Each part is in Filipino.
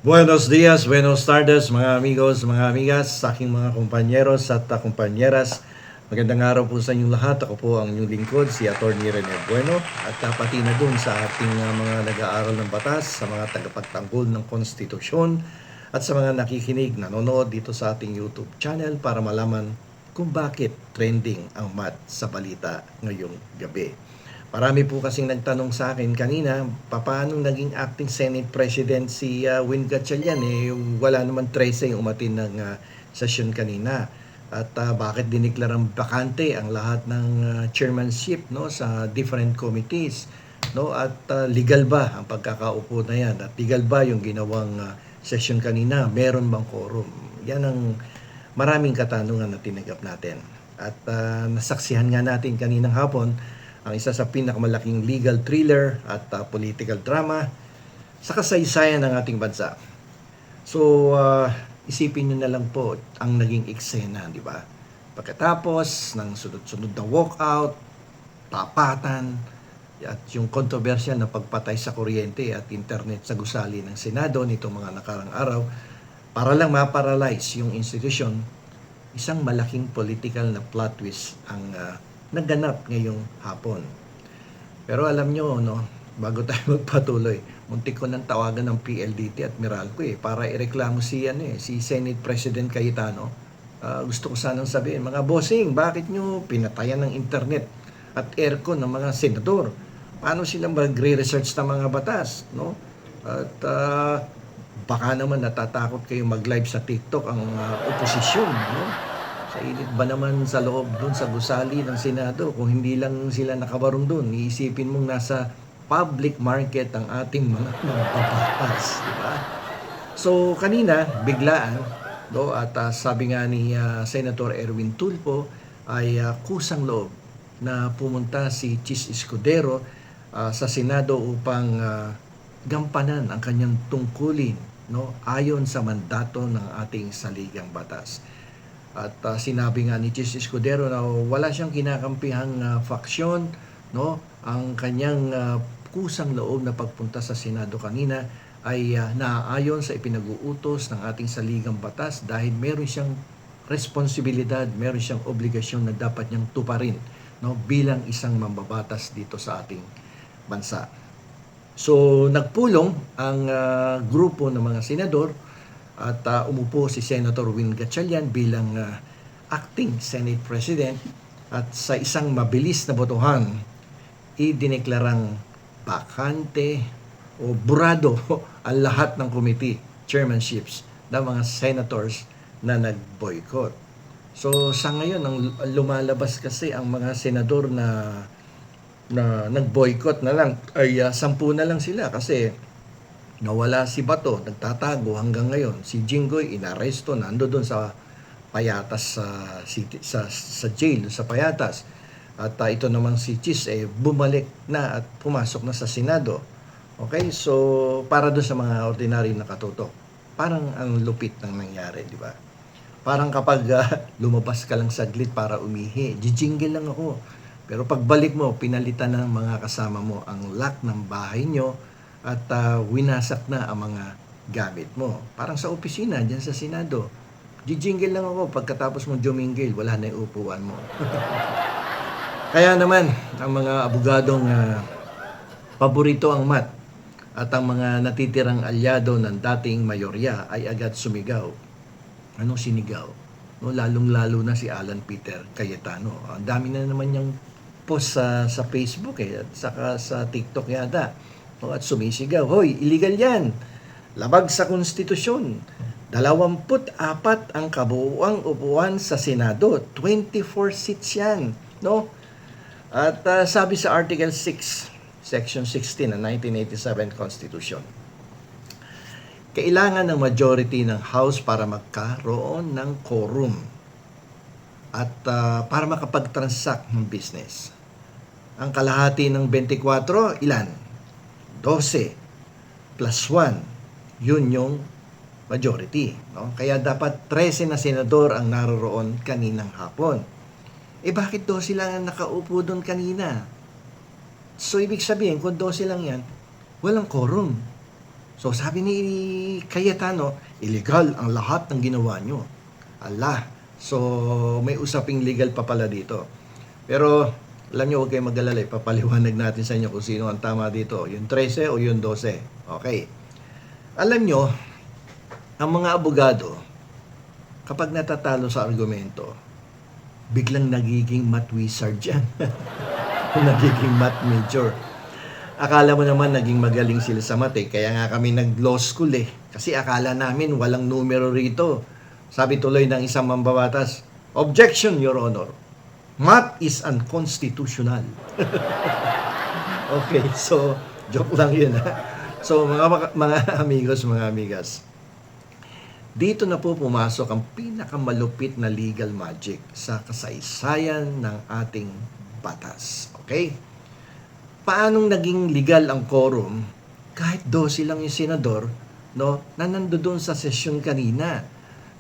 Buenos dias, buenos tardes mga amigos, mga amigas, sa aking mga kompanyeros at kompanyeras. Magandang araw po sa inyong lahat. Ako po ang inyong lingkod, si Atty. Rene Bueno. At pati na dun sa ating mga nag-aaral ng batas, sa mga tagapagtanggol ng konstitusyon, at sa mga nakikinig, nanonood dito sa ating YouTube channel para malaman kung bakit trending ang math sa balita ngayong gabi. Marami po kasing nagtanong sa akin kanina, paano naging acting Senate President si Win Gatchalian? Wala naman 13 yung umatin ng session kanina. At bakit diniklarang bakante ang lahat ng chairmanship, no, sa different committees? No? At legal ba ang pagkakaupo na yan? At legal ba yung ginawang session kanina? Meron bang quorum? Yan ang maraming katanungan na tinanggap natin. At nasaksihan nga natin kaninang hapon ang isa sa pinakamalaking legal thriller at political drama sa kasaysayan ng ating bansa. So, isipin nyo na lang po ang naging eksena, di ba? Pagkatapos ng sunod-sunod na walkout, tapatan, at yung kontrobersyal na pagpatay sa kuryente at internet sa gusali ng Senado nitong mga nakarang araw, para lang ma-paralyze yung institusyon, isang malaking political na plot twist ang naganap ngayong hapon. Pero alam nyo, no, bago tayo magpatuloy, muntik ko nang tawagan ng PLDT at Meralco para ireklamo si Senate President Cayetano. Gusto ko sanang sabihin, mga bossing, bakit nyo pinatayan ng internet at aircon ng mga senador? Paano silang magre-research ng mga batas? No? At baka naman natatakot kayo mag-live sa TikTok ang oposisyon. No? Sa init ba naman sa loob doon sa gusali ng Senado kung hindi lang sila nakabarong doon? Iisipin mong nasa public market ang ating mga papapas, di ba? So kanina biglaan, no, at sabi nga ni Senator Erwin Tulfo ay kusang loob na pumunta si Chis Escudero sa Senado upang gampanan ang kanyang tungkulin, no, ayon sa mandato ng ating saligang batas. At sinabi nga ni Chis Escudero na wala siyang kinakampihang faksyon, no? Ang kanyang kusang loob na pagpunta sa Senado kanina ay naaayon sa ipinag-uutos ng ating saligang batas dahil meron siyang responsibilidad, meron siyang obligasyon na dapat niyang tuparin, no? Bilang isang mambabatas dito sa ating bansa. So nagpulong ang grupo ng mga senador at umupo si Senator Win Gatchalian bilang acting Senate President at sa isang mabilis na botohan, idineklarang bakante o burado ang lahat ng committee chairmanships ng mga senators na nag-boycott. So sa ngayon, ang lumalabas kasi ang mga senador na nag-boycott na lang ay 10 na lang sila kasi nawala si Bato, nagtatago hanggang ngayon. Si Jinggoy inaresto, nando doon sa Payatas sa jail sa Payatas. At ito naman si Chis bumalik na at pumasok na sa Senado. Okay? So para doon sa mga ordinary na katutok, parang ang lupit ng nangyari, di ba? Parang kapag lumabas ka lang saglit para umihi, jijingle lang ako. Pero pagbalik mo, pinalitan ng mga kasama mo ang lock ng bahay nyo, at winasak na ang mga gamit mo. Parang sa opisina, dyan sa Senado. Jijingle lang ako, pagkatapos mong jumingle, wala na yung upuan mo. Kaya naman, ang mga abogadong paborito ang math at ang mga natitirang alyado ng dating mayorya ay agad sumigaw. Anong sinigaw? No, lalong-lalo na si Alan Peter Cayetano. Ang dami na naman niyang post sa Facebook at saka sa TikTok yata. At sumisigaw, hoy, illegal yan. Labag sa konstitusyon. 24 ang kabuuang upuan sa Senado. 24 seats yan. No? At sabi sa Article 6, Section 16 ng 1987 Constitution, kailangan ng majority ng House para magkaroon ng quorum at para makapag-transact ng business. Ang kalahati ng 24, ilan? 12 plus 1, yun yung majority. No? Kaya dapat 13 na senador ang naroroon kaninang hapon. Bakit 12 lang ang nakaupo doon kanina? So, ibig sabihin, kung 12 lang yan, walang quorum. So sabi ni Cayetano, illegal ang lahat ng ginawa nyo. Allah. So may usaping legal pa pala dito. Pero alam nyo, huwag kayong mag-alala. Papaliwanag natin sa inyo kung sino ang tama dito. Yung 13 o yung 12. Okay. Alam nyo, ang mga abogado, kapag natatalo sa argumento, biglang nagiging math wizard yan. Nagiging math major. Akala mo naman naging magaling sila sa math eh. Kaya nga kami nag-law school eh. Kasi akala namin walang numero rito. Sabi tuloy ng isang mambabatas, "Objection, Your Honor. Math is unconstitutional." Okay, so joke lang yun ha. So mga amigos, mga amigas, dito na po pumasok ang pinakamalupit na legal magic sa kasaysayan ng ating batas. Okay? Paanong naging legal ang quorum kahit 12 lang yung senador, no, na nandoon sa sesyon kanina?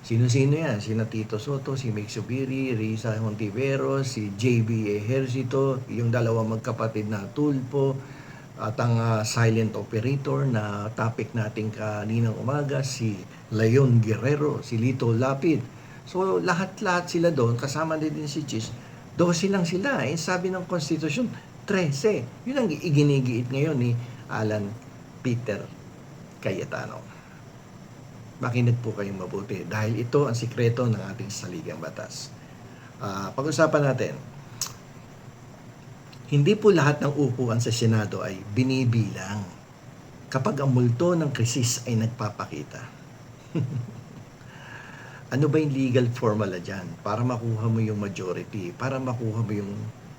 Sino-sino yan? Sina Tito Soto, si Meg Subiri, Risa Hontiveros, si JB Ejercito, yung dalawang magkapatid na Tulpo, at ang silent operator na topic natin kaninang umaga, si Leon Guerrero, si Lito Lapid. So lahat-lahat sila doon, kasama din si Chis, 12 lang sila. Sabi ng konstitusyon, 13. Yun ang iginigiit ngayon ni Alan Peter Cayetano. Makinig po kayong mabuti dahil ito ang sikreto ng ating saligang batas. Pag-usapan natin, hindi po lahat ng upuan sa Senado ay binibilang kapag ang multo ng krisis ay nagpapakita. Ano ba yung legal formula dyan para makuha mo yung majority, para makuha mo yung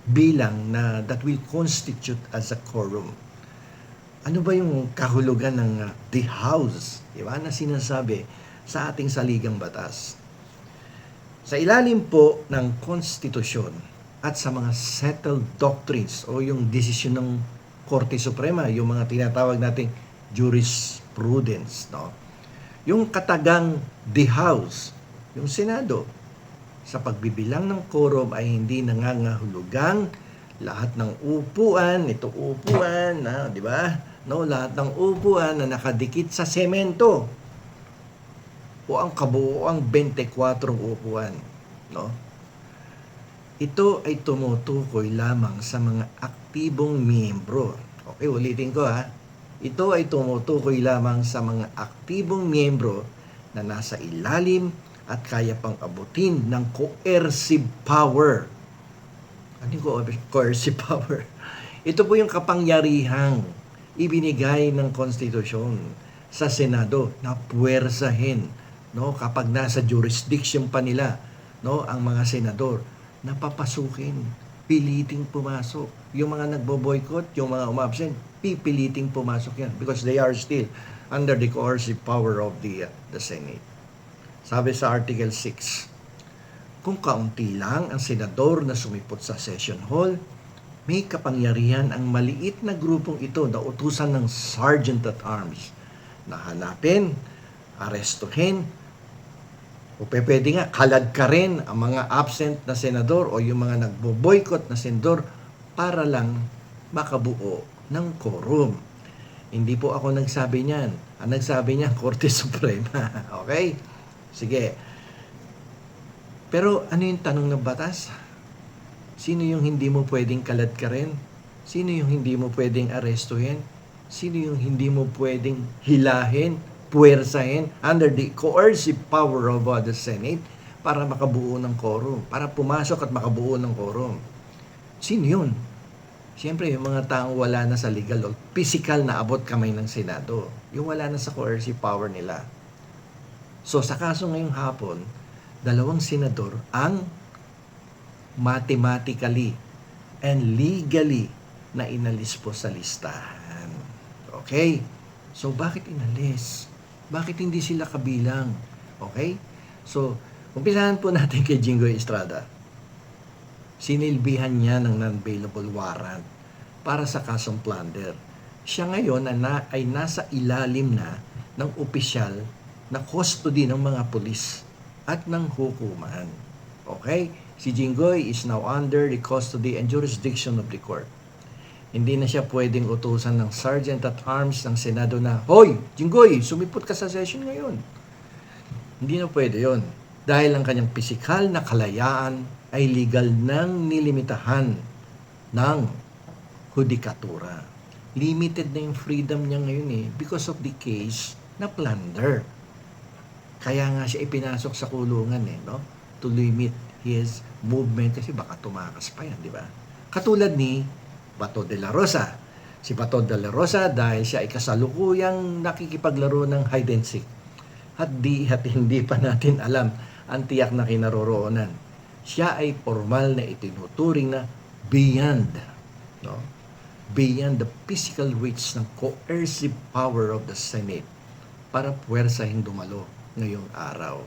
bilang na that will constitute as a quorum? Ano ba yung kahulugan ng the House, diba, na sinasabi sa ating saligang batas? Sa ilalim po ng konstitusyon at sa mga settled doctrines o yung desisyon ng Korte Suprema, yung mga tinatawag nating jurisprudence, no? Yung katagang the House, yung Senado, sa pagbibilang ng quorum ay hindi nangangahulugang lahat ng upuan, ito upuan, di ba? No, lahat ng upuan na nakadikit sa semento o ang kabuuang 24 upuan, no? Ito ay tumutukoy lamang sa mga aktibong miyembro. Okay, ulitin ko ha. Ito ay tumutukoy lamang sa mga aktibong miyembro na nasa ilalim at kaya pang abutin ng coercive power. Ano yung coercive power? Ito po yung kapangyarihang ibinigay ng konstitusyon sa Senado na puwersahin, no, kapag nasa jurisdiction pa nila, no, ang mga senador, na papasukin, piliting pumasok. Yung mga nagbo-boycott, yung mga umabsent, pipiliting pumasok yan because they are still under the coercive power of the Senate. Sabi sa Article 6, kung kaunti lang ang senador na sumipot sa session hall, may kapangyarihan ang maliit na grupong ito na utusan ng Sergeant at Arms na hanapin, arestuhin, o pwede nga kalad ka rin ang mga absent na senador o yung mga nagbo-boycott na senador para lang makabuo ng quorum. Hindi po ako nagsabi niyan. Ang nagsabi niyan, Korte Suprema. Okay? Sige. Pero ano yung tanong ng batas? Sino yung hindi mo pwedeng kalad ka rin? Sino yung hindi mo pwedeng arestuhin? Sino yung hindi mo pwedeng hilahin, puwersahin under the coercive power of the Senate para makabuo ng quorum, para pumasok at makabuo ng quorum? Sino yun? Siyempre, yung mga taong wala na sa legal o physical na abot kamay ng Senado. Yung wala na sa coercive power nila. So, sa kaso ngayong hapon, 2 senador ang mathematically and legally na inalis po sa listahan. Okay? So, bakit inalis? Bakit hindi sila kabilang? Okay? So, umpisahan po natin kay Jinggoy Estrada. Sinilbihan niya ng non-bailable warrant para sa kasong plunder. Siya ngayon ay nasa ilalim na ng opisyal na custody ng mga pulis at ng hukuman. Okay? Si Jinggoy is now under the custody and jurisdiction of the court. Hindi na siya pwedeng utusan ng Sergeant at Arms ng Senado na, "Hoy, Jinggoy, sumipot ka sa session ngayon." Hindi na pwede yon. Dahil ang kanyang pisikal na kalayaan ay legal nang nilimitahan ng hudikatura. Limited na yung freedom niya ngayon because of the case na plunder. Kaya nga siya ipinasok sa kulungan no? To limit his movement kasi baka tumakas pa yan, di ba? Katulad ni Bato de la Rosa. Si Bato de la Rosa dahil siya ay kasalukuyang nakikipaglaro ng hide and seek. At hindi pa natin alam ang tiyak na kinaroroonan. Siya ay formal na itinuturing na beyond, no? Beyond the physical reach ng coercive power of the Senate para puwersahing dumalo ngayong araw.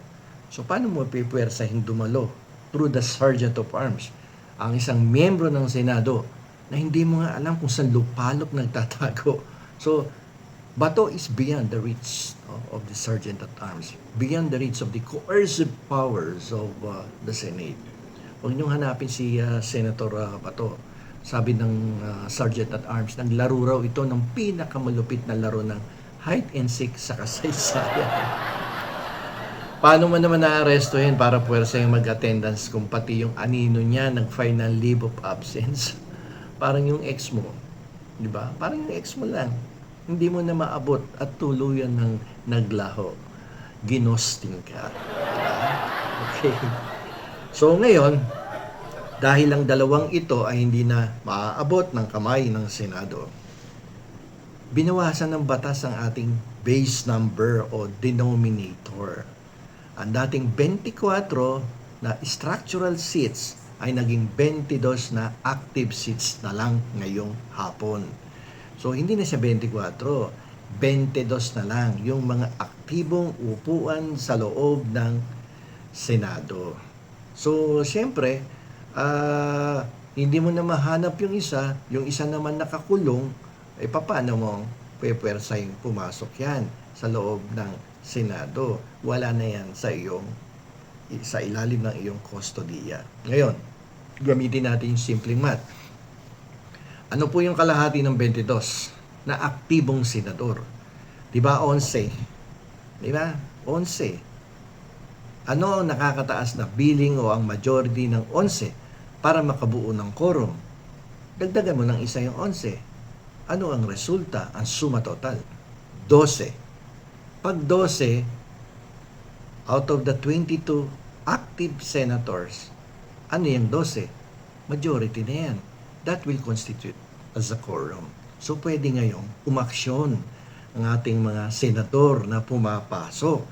So paano mo pipuwersahing dumalo? Through the Sergeant of Arms, ang isang miyembro ng Senado na hindi mo nga alam kung saan lupalop nagtatago. So, Bato is beyond the reach of the Sergeant at Arms, beyond the reach of the coercive powers of the Senate. Huwag niyong hanapin si Senator Bato. Sabi ng Sergeant at Arms, naglaro raw ito ng pinakamalupit na laro ng hide and seek sa kasaysayan. Paano mo naman naarestuhin para puwersa yung mag-attendance kung pati yung anino niya nag-final leave of absence? Parang yung ex mo, di ba? Parang yung ex mo lang. Hindi mo na maabot at tuluyan ng naglaho. Ginosting ka. Diba? Okay. So ngayon, dahil ang dalawang ito ay hindi na maaabot ng kamay ng Senado, binawasan ng batas ang ating base number o denominator. Ang dating 24 na structural seats ay naging 22 na active seats na lang ngayong hapon. So, hindi na siya 24, 22 na lang yung mga aktibong upuan sa loob ng Senado. So, siyempre, hindi mo na mahanap yung isa naman nakakulong, paano mo pwedeng pumasok yan sa loob ng Senado? Wala na yan sa ilalim ng iyong kustodiya. Ngayon, gamitin natin yung simpleng math. Ano po yung kalahati ng 22 na aktibong senador? Diba 11? Diba? 11. Ano ang nakakataas na bilang o ang majority ng 11 para makabuo ng quorum? Dagdagan mo ng isa yung 11. Ano ang resulta? Ang suma total? 12. Pag 12, out of the 22 active senators, ano yung 12? Majority na yan. That will constitute as a quorum. So, pwede ngayong umaksyon ang ating mga senador na pumapasok.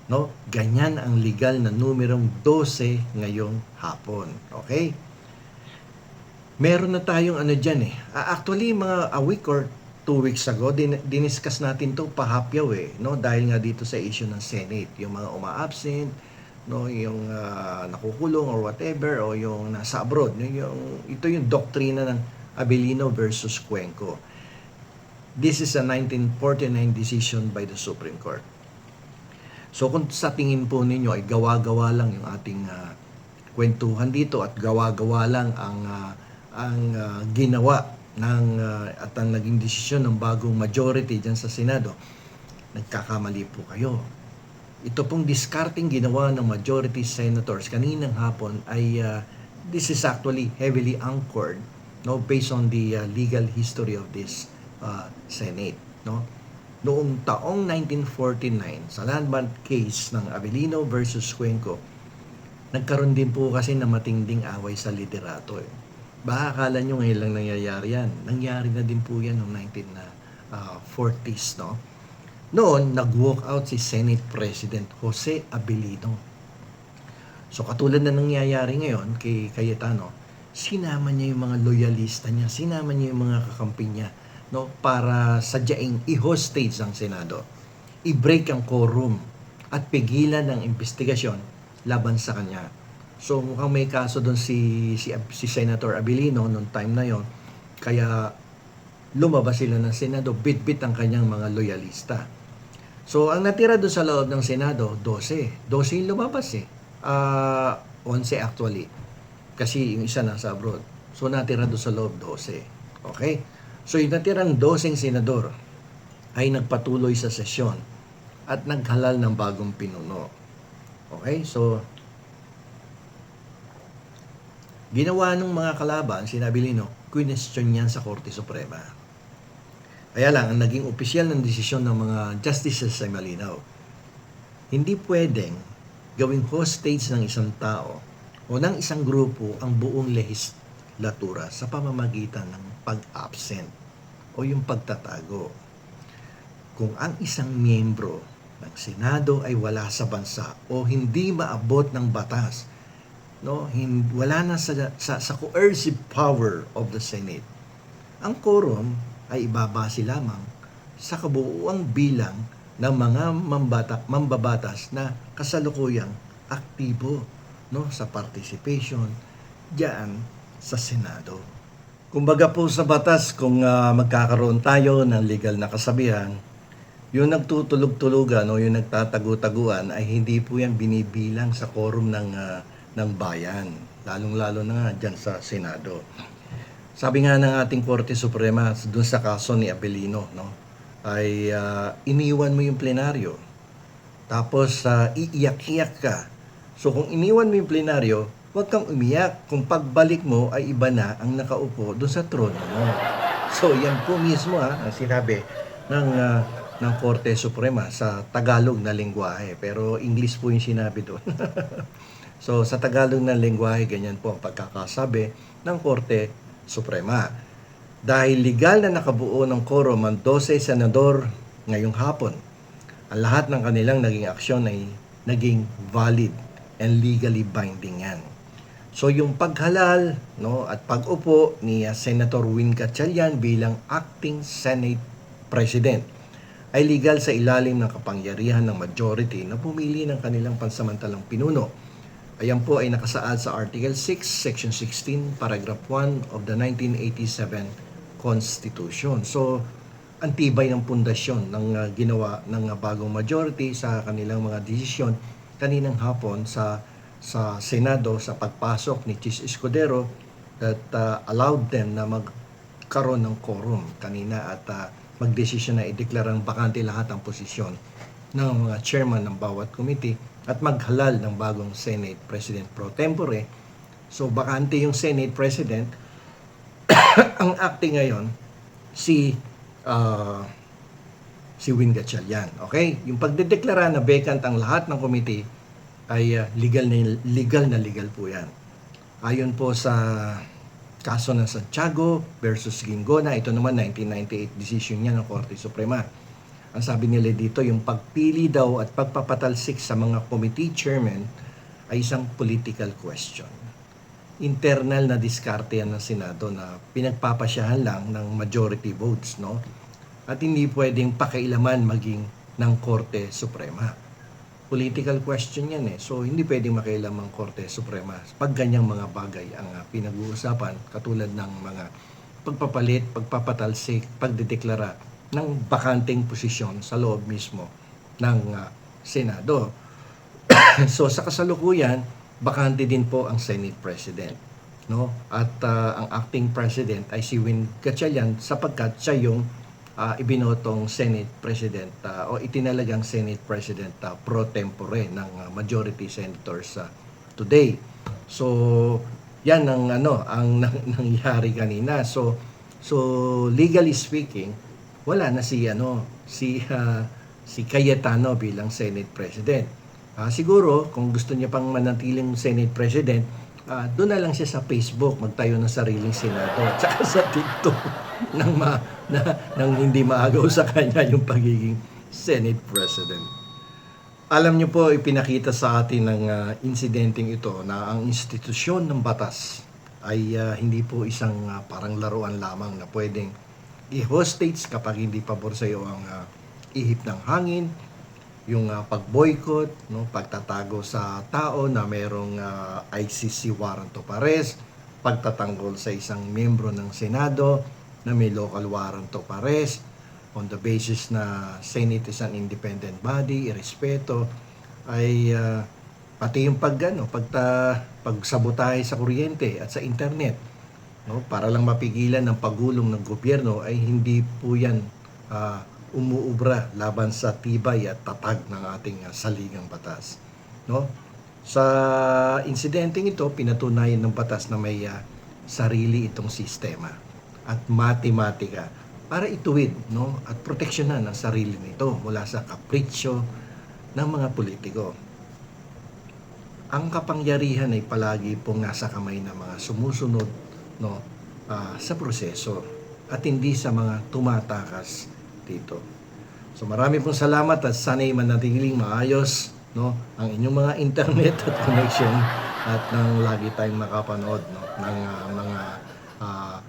No? Ganyan ang legal na numerong 12 ngayong hapon. Okay? Meron na tayong dyan Actually, mga a week or 2 weeks ago, diniscuss natin to pahapyaw no? Dahil nga dito sa issue ng Senate, yung mga uma-absent, no, yung nakukulong or whatever, o yung nasa abroad. Ito yung doktrina ng Abilino versus Cuenco. This is a 1949 decision by the Supreme Court. So kung sa tingin po ninyo ay gawa-gawa lang yung ating kwentuhan dito at gawa-gawa lang ang ginawa at ang naging desisyon ng bagong majority dyan sa Senado, nagkakamali po kayo. Ito pong discarding ginawa ng majority senators kaninang hapon ay this is actually heavily anchored, no, based on the legal history of this Senate, no. Noong taong 1949 sa landmark case ng Abilino versus Cuenco, nagkaroon din po kasi na matinding away sa liderato. Baka akala nyo ngayon lang nangyayari yan. Nangyari na din po yan noong 1940s, no. Noon, nag-walk out si Senate President Jose Abilino. So, katulad na nangyayari ngayon kay Cayetano, sinama niya yung mga loyalista niya, sinama niya yung mga kakampi niya, no, para sadyaing i-hostage ang Senado, i-break ang quorum, at pigilan ang investigasyon laban sa kanya. So, mukhang may kaso doon si Senator Abilino noong time na yon, kaya lumabas sila ng Senado, bit-bit ang kanyang mga loyalista. So, ang natira doon sa loob ng Senado, 12. 12 yung lumabas 11 actually. Kasi yung isa nasa abroad. So, natira doon sa loob 12. Okay? So yung natirang 12 senador ay nagpatuloy sa sesyon at naghalal ng bagong pinuno. Okay? So ginawa ng mga kalaban, sinabi Lino, question yan sa Korte Suprema. Kaya lang, ang naging opisyal ng desisyon ng mga justices ay malinaw. Hindi pwedeng gawing hostage ng isang tao o ng isang grupo ang buong legislatura sa pamamagitan ng pag-absent o yung pagtatago. Kung ang isang miyembro ng Senado ay wala sa bansa o hindi maabot ng batas, no, wala na sa coercive power of the Senate, ang quorum ay ibabase lamang sa kabuuang bilang ng mga mambabatas na kasalukuyang aktibo, no, sa participation diyan sa Senado. Kumbaga po sa batas, kung magkakaroon tayo ng legal na kasabihan, yung nagtutulog-tulugan o yung nagtatago-taguan ay hindi po yan binibilang sa quorum ng bayan, lalong-lalo na nga dyan sa Senado. Sabi nga ng ating Korte Suprema dun sa kaso ni Abelino, no, ay iniwan mo yung plenaryo. Tapos iiyak-iyak ka. So kung iniwan mo yung plenaryo, huwag kang umiyak. Kung pagbalik mo ay iba na ang nakaupo dun sa trono mo. So yan po mismo ang sinabi ng Korte Suprema sa Tagalog na lengguwahe. Pero English po yung sinabi doon. So sa Tagalog na lengguwahe, ganyan po ang pagkakasabi ng Korte Suprema. Dahil legal na nakabuo ng quorum ang 12 senador ngayong hapon, ang lahat ng kanilang naging aksyon ay naging valid and legally binding yan. So yung paghalal, no, at pag-upo ni Senator Win Gatchalian bilang acting Senate President ay legal sa ilalim ng kapangyarihan ng majority na pumili ng kanilang pansamantalang pinuno. Ayan po ay nakasaad sa Article 6, Section 16, Paragraph 1 of the 1987 Constitution. So, ang tibay ng pundasyon ng ginawa ng bagong majority sa kanilang mga desisyon kaninang hapon sa Senado sa pagpasok ni Chis Escudero that allowed them na magkaroon ng quorum kanina at magdesisyon na ideklarang bakante lahat ang posisyon ng mga chairman ng bawat committee at maghalal ng bagong Senate President pro tempore. So bakante yung Senate President. Ang acting ngayon si Win Gatchalian. Okay? Yung pagdedeklara na vacant ang lahat ng committee ay legal po yan. Ayon po sa kaso ng Santiago versus Gingona, ito naman 1998 decision niya ng Korte Suprema. Ang sabi nila dito, yung pagpili daw at pagpapatalsik sa mga committee chairman ay isang political question. Internal na diskarte yan ng Senado na pinagpapasyahan lang ng majority votes, no? At hindi pwedeng pakailaman maging ng Korte Suprema. Political question yan eh. So hindi pwedeng makailaman ng Korte Suprema pag ganyang mga bagay ang pinag-uusapan, katulad ng mga pagpapalit, pagpapatalsik, pagdedeklara ng bakanteng posisyon sa loob mismo ng Senado. So sa kasalukuyan, bakante din po ang Senate President, no? At ang acting President ay si Win Gatchalian sapagkat siya yung ibinotong Senate President o itinalagang Senate President pro tempore ng majority senators today. So yan ang nangyari kanina. So legally speaking, wala na si Cayetano bilang Senate President. Siguro, kung gusto niya pang manatiling Senate President, doon na lang siya sa Facebook, magtayo ng sariling Senado. At saka sa TikTok, nang hindi maagaw sa kanya yung pagiging Senate President. Alam niyo po, ipinakita sa atin ng insidenteng ito na ang institusyon ng batas ay hindi po isang parang laruan lamang na pwedeng i-hostage kapag hindi pabor sa iyo ang ihip ng hangin, yung pag-boycott, no, pagtatago sa tao na merong ICC warrant of arrest, pagtatanggol sa isang miyembro ng Senado na may local warrant of arrest on the basis na Senate is an independent body, irespeto, ay pati yung pagsabotahe sa kuryente at sa internet. no? Para lang mapigilan ng pagulong ng gobyerno ay hindi po yan umuubra laban sa tibay at tatag ng ating saligang batas, no? Sa insidenteng ito, pinatunayan ng batas na may sarili itong sistema at matematika para ituwid, no, at proteksyonan ang sarili nito mula sa kapritsyo ng mga politiko. Ang kapangyarihan ay palagi pong nasa kamay ng mga sumusunod, no, sa proseso at hindi sa mga tumatakas dito. So marami pong salamat at sana'y manatiling maayos, no, ang inyong mga internet at connection at nang lagi tayong makapanood, no, ng mga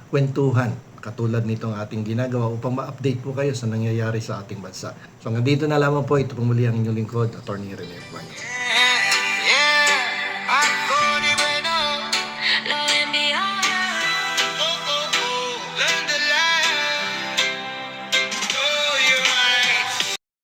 kwentuhan katulad nitong ating ginagawa upang ma-update po kayo sa nangyayari sa ating bansa. So hanggang dito na lamang po, ito po muli ang inyong lingkod, Atty. Rene Buenos.